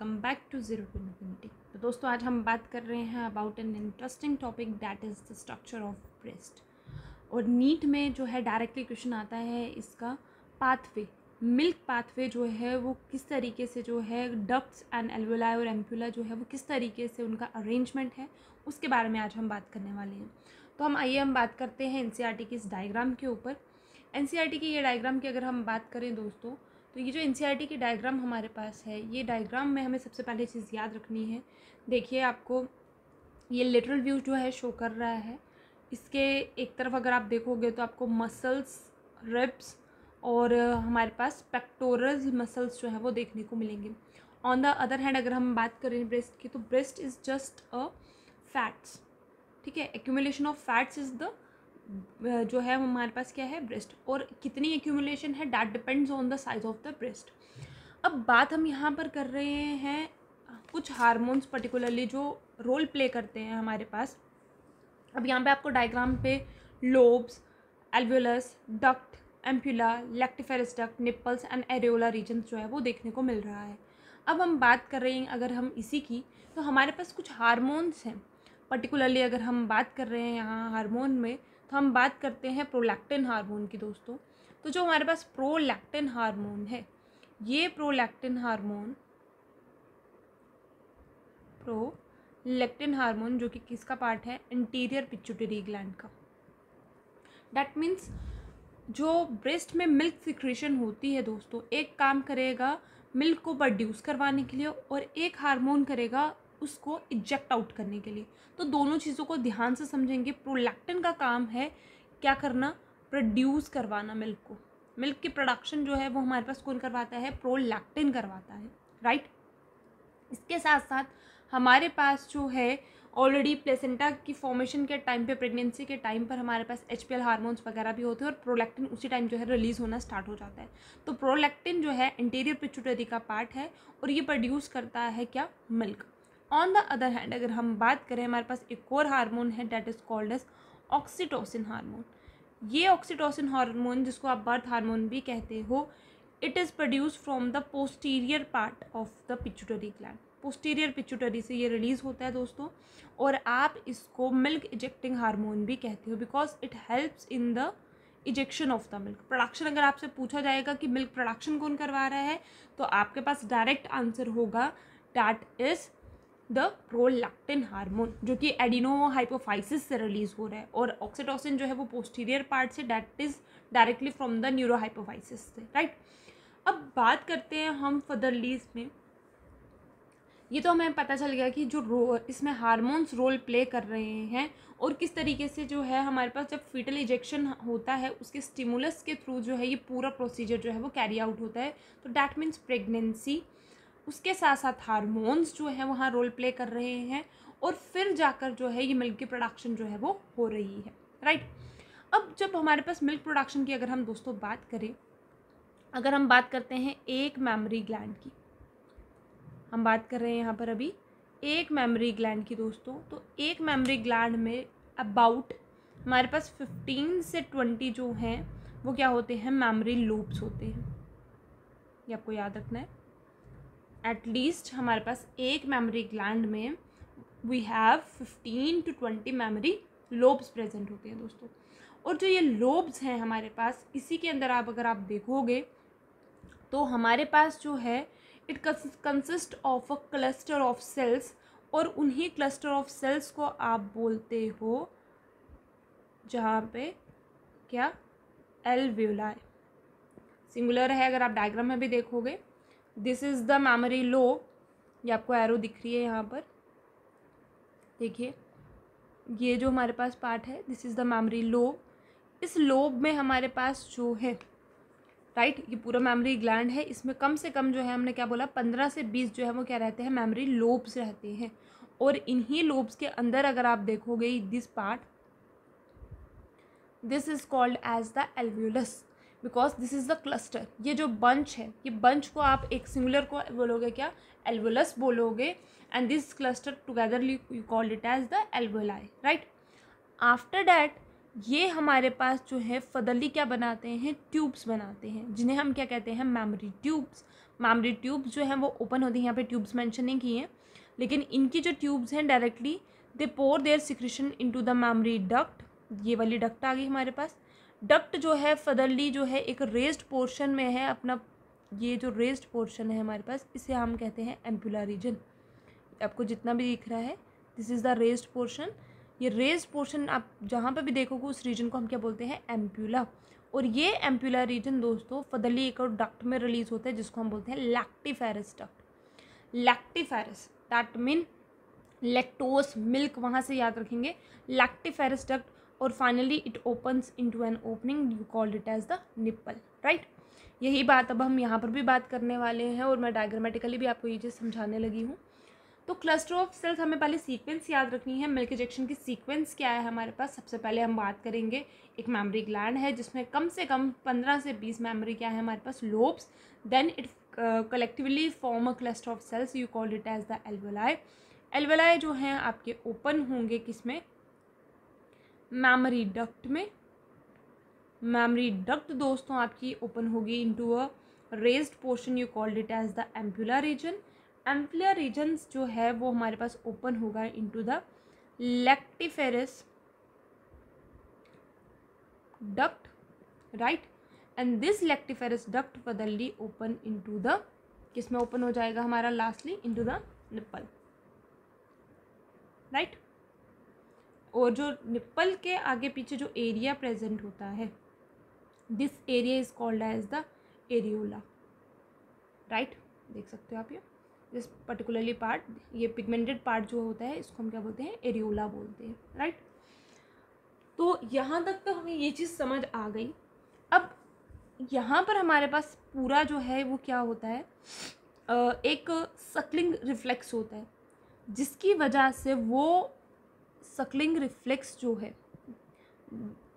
Welcome back to zero to infinity. तो दोस्तों आज हम बात कर रहे हैं about an interesting topic that is the structure of breast. और नीट में जो है डायरेक्टली क्वेश्चन आता है इसका पाथवे, मिल्क पाथवे जो है वो किस तरीके से जो है डक्ट्स एंड एल्वेलाई और एम्पुला जो है वो किस तरीके से उनका अरेंजमेंट है, उसके बारे में आज हम बात करने वाले हैं। तो हम बात करते हैं एनसीईआरटी की इस डायग्राम के ऊपर। एनसीईआरटी की ये डायग्राम की अगर हम बात करें दोस्तों, तो ये जो एनसीईआरटी की डायग्राम हमारे पास है, ये डायग्राम में हमें सबसे पहले चीज़ याद रखनी है। देखिए आपको ये लिटरल व्यू जो है शो कर रहा है। इसके एक तरफ अगर आप देखोगे तो आपको मसल्स, रिब्स और हमारे पास पेक्टोरल मसल्स जो है वो देखने को मिलेंगे। ऑन द अदर हैंड अगर हम बात करें ब्रेस्ट की, तो breast is just a fats, ठीक है। Accumulation of fats is the जो है हमारे पास क्या है, ब्रेस्ट। और कितनी एक्यूमुलेशन है that depends on the size of the breast. अब बात हम यहाँ पर कर रहे हैं कुछ हार्मोन्स पर्टिकुलरली जो रोल प्ले करते हैं हमारे पास। अब यहाँ पे आपको डायग्राम पे lobes, alveolus, duct, ampulla, lactiferous duct, nipples and areola region जो है वो देखने को मिल रहा है। अब हम बात कर रहे हैं अगर हम इसी की, तो हमारे पास कुछ हार्मोन्स हैं पर्टिकुलरली। अगर हम बात कर रहे हैं यहाँ हार्मोन में, तो हम बात करते हैं प्रोलैक्टिन हार्मोन की दोस्तों। तो जो हमारे पास प्रोलैक्टिन हार्मोन है, ये प्रोलैक्टिन हार्मोन जो कि किसका पार्ट है, इंटीरियर पिट्यूटरी ग्लैंड का। दैट मीन्स जो ब्रेस्ट में मिल्क सिक्रेशन होती है दोस्तों, एक काम करेगा मिल्क को प्रोड्यूस करवाने के लिए और एक हार्मोन करेगा उसको इजेक्ट आउट करने के लिए। तो दोनों चीज़ों को ध्यान से समझेंगे। प्रोलैक्टिन का काम है क्या करना, प्रोड्यूस करवाना मिल्क को। मिल्क की प्रोडक्शन जो है वो हमारे पास कौन करवाता है, प्रोलैक्टिन करवाता है, राइट। इसके साथ साथ हमारे पास जो है ऑलरेडी प्लेसेंटा की फॉर्मेशन के टाइम पे, प्रेगनेंसी के टाइम पर हमारे पास एचपीएल हार्मोन्स वगैरह भी होते हैं और प्रोलैक्टिन उसी टाइम जो है रिलीज़ होना स्टार्ट हो जाता है। तो प्रोलैक्टिन जो है इंटीरियर पिट्यूटरी का पार्ट है और ये प्रोड्यूस करता है क्या, milk. On the other hand अगर हम बात करें, हमारे पास एक और हार्मोन है that is called as oxytocin hormone. ये ऑक्सीटोसिन हार्मोन, जिसको आप बर्थ हार्मोन भी कहते हो, it is produce from the posterior part of the pituitary gland. Posterior pituitary से ये रिलीज़ होता है दोस्तों। और आप इसको मिल्क इजेक्टिंग हार्मोन भी कहते हो because it helps in the ejection of the milk production. अगर आपसे पूछा जाएगा कि मिल्क प्रोडक्शन कौन करवा रहा है, तो आपके पास डायरेक्ट आंसर होगा that is the prolactin hormone, जो कि एडिनोहाइपोफाइसिस से रिलीज हो रहा है। और ऑक्सीटोसिन जो है वो पोस्टीरियर पार्ट से, that is directly from the neurohypophysis से, राइट। अब बात करते हैं हम फर्दरली इसमें। ये तो हमें पता चल गया कि जो इसमें हार्मोन्स रोल प्ले कर रहे हैं और किस तरीके से जो है हमारे पास जब फीटल इजेक्शन होता है उसके स्टिमुलस के थ्रू जो है ये पूरा प्रोसीजर जो है वो कैरी आउट होता है। तो डैट मीन्स प्रेगनेंसी, उसके साथ साथ हार्मोन्स जो है वहाँ रोल प्ले कर रहे हैं और फिर जाकर जो है ये मिल्क की प्रोडक्शन जो है वो हो रही है, राइट। अब जब हमारे पास मिल्क प्रोडक्शन की अगर हम दोस्तों बात करें, अगर हम बात करते हैं एक मैमरी ग्लैंड की, हम बात कर रहे हैं यहाँ पर अभी एक मैमरी ग्लैंड की दोस्तों। तो एक मैमरी ग्लैंड में अबाउट हमारे पास 15 से 20 जो हैं वो क्या होते हैं, मैमरी लोब्स होते हैं। ये आपको याद रखना है। एटलीस्ट हमारे पास एक मेमोरी ग्लैंड में we have 15 to 20 mammary lobes present होते हैं दोस्तों। और जो ये लोब्स हैं हमारे पास, इसी के अंदर अगर आप देखोगे तो हमारे पास जो है it consist of a cluster of cells, और उन्हीं क्लस्टर ऑफ सेल्स को आप बोलते हो जहाँ पे क्या, एल्वियोलाई, सिंगुलर है। अगर आप डायग्राम में भी देखोगे, this is the memory lobe, ये आपको एरो दिख रही है यहाँ पर, देखिए ये जो हमारे पास पार्ट है this is the memory lobe. इस लोब में हमारे पास जो है, राइट, ये पूरा मेमोरी ग्लैंड है, इसमें कम से कम जो है हमने क्या बोला, 15 से 20 जो है वो क्या रहते हैं, मेमोरी लोब्स रहते हैं। और इन्हीं लोब्स के अंदर अगर आप देखोगे this part, this is called as the alveolus because this is the cluster. ये जो बंच है, ये बंच को आप एक सिंगुलर को बोलोगे क्या, एल्वियोलस बोलोगे, and this cluster togetherly you called it as the alveoli, right. After that ये हमारे पास जो है फर्दरली क्या बनाते हैं, ट्यूब्स बनाते हैं, जिन्हें हम क्या कहते हैं, मेमोरी ट्यूब्स। मेमोरी ट्यूब्स जो हैं वो ओपन होती हैं, यहाँ पे ट्यूब्स मेंशन नहीं की हैं, लेकिन इनकी जो ट्यूब्स हैं directly they pour their secretion into the mammary duct. ये वाली डक्ट आ गई हमारे पास। डक्ट जो है फर्दरली जो है एक रेज्ड पोर्शन में है अपना, ये जो रेज्ड पोर्शन है हमारे पास इसे हम कहते हैं एम्पुला रीजन। आपको जितना भी दिख रहा है this is the raised portion. ये रेज्ड पोर्शन आप जहाँ पर भी देखोगे उस रीजन को हम क्या बोलते हैं, एम्पुला। और ये एम्पुला रीजन दोस्तों फर्दरली एक और डक्ट में रिलीज होता है जिसको हम बोलते हैं lactiferous duct. Lactiferous that mean lactose milk, वहाँ से याद रखेंगे लैक्टिफेरस डक्ट। और finally it opens into an opening, you called it as the nipple, right. यही बात अब हम यहाँ पर भी बात करने वाले हैं और मैं डायग्रामेटिकली भी आपको ये चीज़ समझाने लगी हूँ। तो क्लस्टर ऑफ सेल्स हमें पहले सीक्वेंस याद रखनी है। मिल्क इजेक्शन की सीक्वेंस क्या है हमारे पास, सबसे पहले हम बात करेंगे एक मेमोरी ग्लैंड है जिसमें कम से कम 15 से 20 मेमोरी क्या है हमारे पास, lobes. Then it collectively form a cluster of cells, you called it as the alveoli. Alveoli जो हैं आपके ओपन होंगे किसमें, मेमोरी डक्ट में। मेमोरी डक्ट दोस्तों आपकी ओपन होगी into a raised portion, you called it as the ampulla region. Ampulla regions जो है वो हमारे पास ओपन होगा into the lactiferous duct, right. And this lactiferous duct furtherly open into the, किसमें ओपन हो जाएगा हमारा lastly, into the nipple, right. और जो निप्पल के आगे पीछे जो एरिया प्रेजेंट होता है this area is called as the areola, right. देख सकते हो आप ये दिस पर्टिकुलरली पार्ट, ये पिगमेंटेड पार्ट जो होता है इसको हम क्या बोलते हैं, एरियोला बोलते हैं, राइट। तो यहाँ तक तो हमें ये चीज़ समझ आ गई। अब यहाँ पर हमारे पास पूरा जो है वो क्या होता है, एक सक्लिंग रिफ्लेक्स होता है जिसकी वजह से वो सक्लिंग रिफ्लेक्स जो है,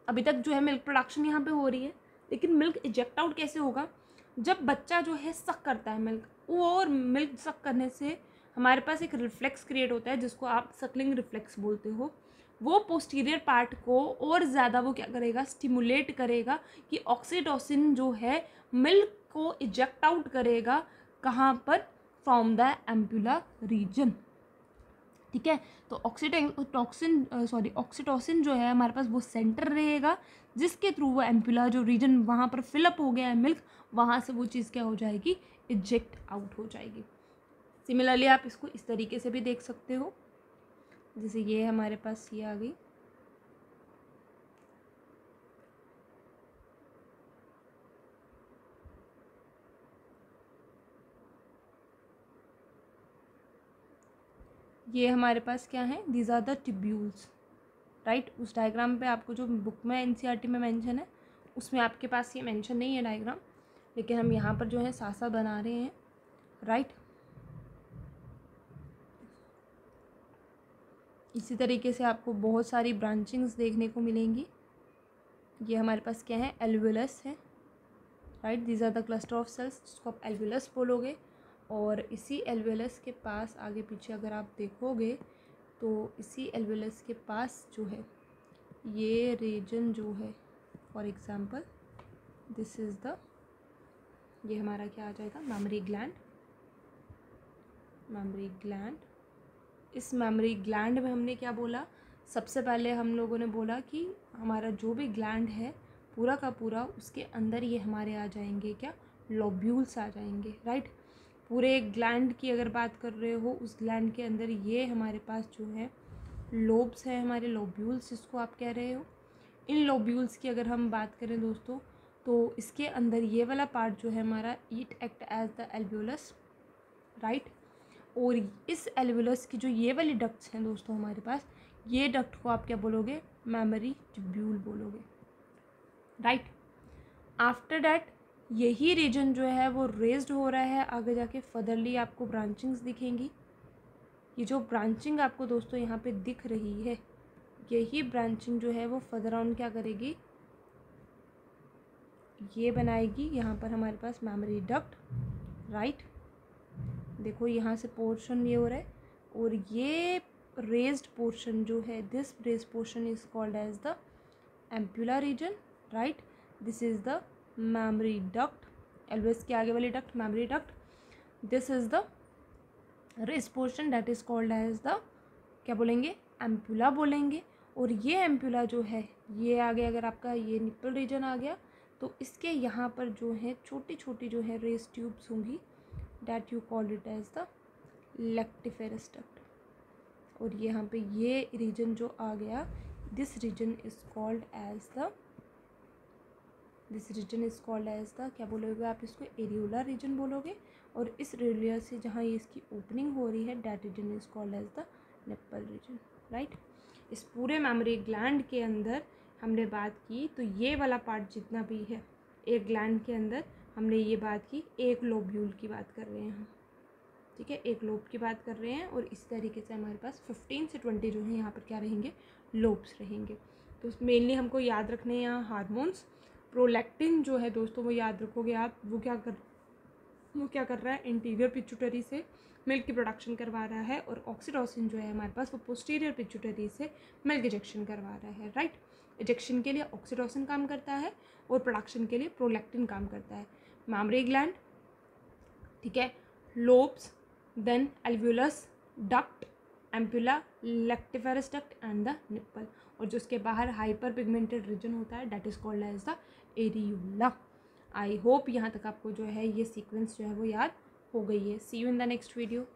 अभी तक जो है मिल्क प्रोडक्शन यहाँ पे हो रही है, लेकिन मिल्क इजेक्ट आउट कैसे होगा, जब बच्चा जो है सक करता है मिल्क, और मिल्क सक करने से हमारे पास एक रिफ्लेक्स क्रिएट होता है जिसको आप सक्लिंग रिफ्लेक्स बोलते हो। वो पोस्टीरियर पार्ट को और ज़्यादा वो क्या करेगा, स्टिमुलेट करेगा कि ऑक्सीटोसिन जो है मिल्क को इजेक्ट आउट करेगा, कहाँ पर, फ्रॉम द एम्पुला रीजन, ठीक है। तो ऑक्सीटोसिन जो है हमारे पास वो सेंटर रहेगा जिसके थ्रू वो एम्पुला जो रीजन वहाँ पर फिलअप हो गया है मिल्क, वहाँ से वो चीज़ क्या हो जाएगी, इजेक्ट आउट हो जाएगी। सिमिलरली आप इसको इस तरीके से भी देख सकते हो, जैसे ये हमारे पास ये आ गई, ये हमारे पास क्या है, these are the tubules, right. उस डायग्राम पे आपको जो बुक में एनसीईआरटी में मेंशन है उसमें आपके पास ये मेंशन नहीं है डायग्राम, लेकिन हम यहाँ पर जो है साथ साथ बना रहे हैं, राइट। इसी तरीके से आपको बहुत सारी ब्रांचिंग्स देखने को मिलेंगी। ये हमारे पास क्या है, एल्वुलस है, right. These are the cluster of cells जिसको आप एल्वुलस बोलोगे। और इसी एल्वुलस के पास आगे पीछे अगर आप देखोगे तो इसी एल्वुलस के पास जो है ये रीजन जो है, for example this is the, ये हमारा क्या आ जाएगा, मेमोरी ग्लैंड। मेमोरी ग्लैंड, इस मेमोरी ग्लैंड में हमने क्या बोला, सबसे पहले हम लोगों ने बोला कि हमारा जो भी ग्लैंड है पूरा का पूरा, उसके अंदर ये हमारे आ जाएंगे क्या, लोब्यूल्स आ जाएंगे, राइट। पूरे ग्लैंड की अगर बात कर रहे हो, उस ग्लैंड के अंदर ये हमारे पास जो है लोब्स है, हमारे लोब्यूल्स जिसको आप कह रहे हो। इन लोब्यूल्स की अगर हम बात करें दोस्तों, तो इसके अंदर ये वाला पार्ट जो है हमारा, it act as the alveolus, right. और इस एल्वुलस की जो ये वाली डक्ट्स हैं दोस्तों हमारे पास, ये डक्ट को आप क्या बोलोगे, मेमोरी ट्यूब्यूल बोलोगे, राइट। आफ्टर डैट यही रीजन जो है वो रेज्ड हो रहा है, आगे जाके फर्दरली आपको ब्रांचिंग्स दिखेंगी। ये जो ब्रांचिंग आपको दोस्तों यहाँ पे दिख रही है, यही ब्रांचिंग जो है वो फर्दर ऑन क्या करेगी, ये बनाएगी यहाँ पर हमारे पास मेमोरी डक्ट, राइट। देखो यहाँ से पोर्शन ये हो रहा है, और ये रेज्ड पोर्शन जो है, this raised portion is called as the ampulla region, right. This is the mammary duct, alveolus के आगे वाली duct mammary duct. This is the rest portion that is called as the, क्या बोलेंगे, ampulla बोलेंगे। और ये एम्पुला जो है ये आ गया, अगर आपका ये निप्पल रीजन आ गया तो इसके यहाँ पर जो है छोटी छोटी जो है रेस ट्यूब्स होंगी, that you call it as the lactiferous duct. और यहाँ पे ये रीजन जो आ गया, this region is called as the, क्या बोलोगे आप इसको, एरियोला रीजन बोलोगे। और इस एरिया से जहाँ ये इसकी ओपनिंग हो रही है, that region is called as the nipple region, right. इस पूरे मेमोरी ग्लैंड के अंदर हमने बात की, तो ये वाला पार्ट जितना भी है एक ग्लैंड के अंदर, हमने ये बात की, एक लोब्यूल की बात कर रहे हैं हम, ठीक है, एक लोब की बात कर रहे हैं। और इस तरीके से हमारे पास 15 से 20 जो है यहाँ पर क्या रहेंगे, लोब्स रहेंगे। तो मेनली हमको याद रखने हैं यहाँ हार्मोन्स। प्रोलैक्टिन जो है दोस्तों वो याद रखोगे आप, वो क्या कर रहा है, इंटीरियर पिट्यूटरी से मिल्क की प्रोडक्शन करवा रहा है। और ऑक्सीटोसिन जो है हमारे पास वो पोस्टीरियर पिट्यूटरी से मिल्क इजेक्शन करवा रहा है, राइट। इजेक्शन के लिए ऑक्सीटोसिन काम करता है और प्रोडक्शन के लिए प्रोलैक्टिन काम करता है। मेमोरी ग्लैंड, ठीक है, lobes, then alveolus, duct, ampulla, lactiferous duct and the nipple. और जो उसके बाहर हाइपर पिगमेंटेड रीजन होता है, that is called as the areola. I hope यहाँ तक आपको जो है ये सीक्वेंस जो है वो याद हो गई है। See you in the next video.